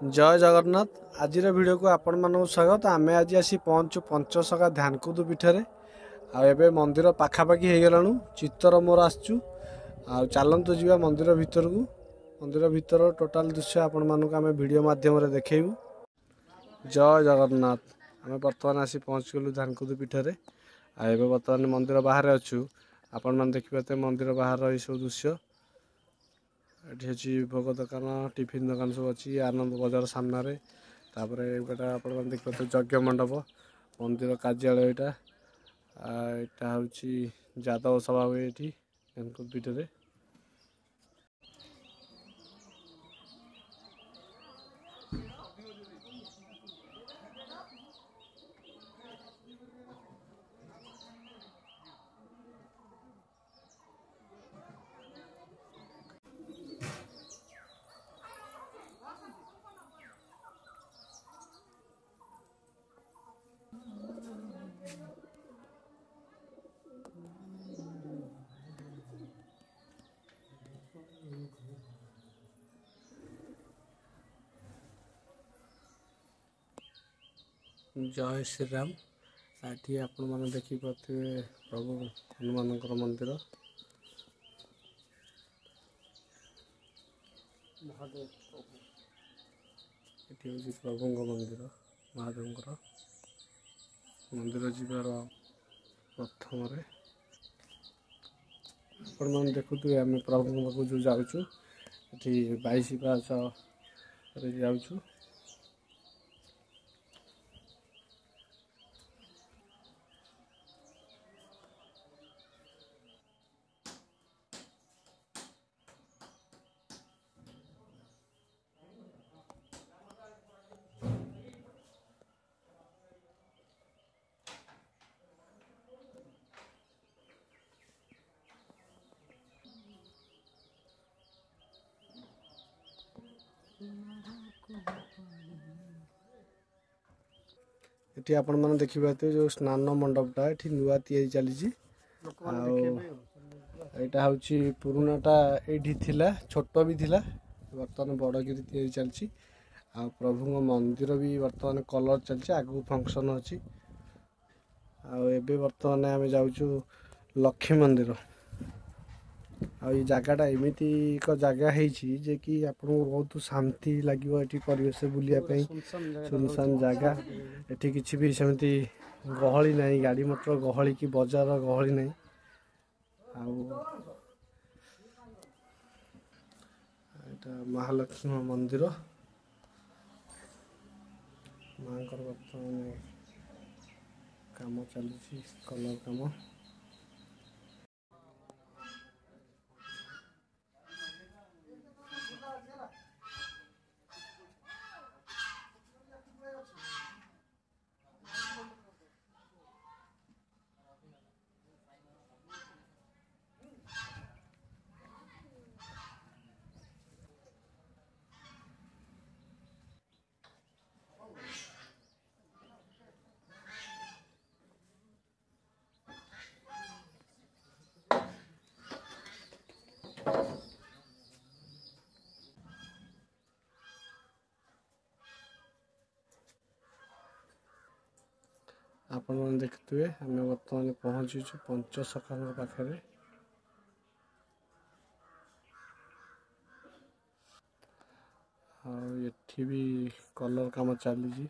जय जगन्नाथ। आज वीडियो को आपण मानक स्वागत। आम आज आसी पहुँचु पंचसखा ध्यानकुद पीठ आबे मंदिर पाखापाखि हो गलु। चित्तर मोर आसचु आ चलतु जा मंदिर भितर को। मंदिर भितर टोटाल दृश्य आपण मानक आम वीडियो माध्यम देखू। जय जगन्नाथ। आम बर्तमान आसी पहुँच गलु ध्यानकुद पीठ आबे बर्तमान मंदिर बाहर अच्छु। आपण मैंने देखिए मंदिर बाहर ये सब दृश्य। ये अच्छी भोग दुकान टिफिन दुकान सब अच्छी आनंद बजार सामने। तापर गोटा आप देखिए यज्ञ मंडप मंदिर कार्यालय यहाँ हूँ यादव सभा हुए ये पीठ में। जय श्री राम। ये आपण मैंने देखिए प्रभु हनुमान मंदिर ये हूँ प्रभु मंदिर महादेव मंदिर जीवार प्रथम आपण मैंने देखुए आम प्रभु पाक जो जाऊँ ये 22 पास जाऊँ। ये आपण मैंने देखिए जो स्नान मंडपटा ये नुआ तैयारी चली। यहाँ हूँ पुरानाटा ये छोट भी थिला बर्तमान बड़गिरी तैयारी चलती। आ प्रभु मंदिर भी बर्तमान कलर चलती आगू फंक्शन अच्छी। आबे बर्तमान आम जाऊँ लक्ष्मी मंदिर। ये जगहटा एमती एक जगह है जे कि आपको बहुत शांति लगे ये परिवेश बुलायापी सुनसान जगह। ये किसी भी सेमती गहली ना गाड़ी मोटर गहली कि बजार गहली ना। महालक्ष्मी मंदिर माँ बर्तमान काम चलुची कलर काम। आपण मैंने देखुए आम बर्तमान पहुँचु पंचसखा पाखे। ये भी कलर काम चली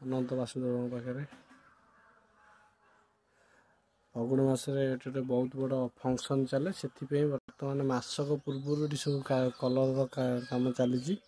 अनंत वासुदेव पाखे। फगुण मसरे बहुत बड़ फंक्शन चले से बर्तमान मासक पूर्व सब कलर काम चली।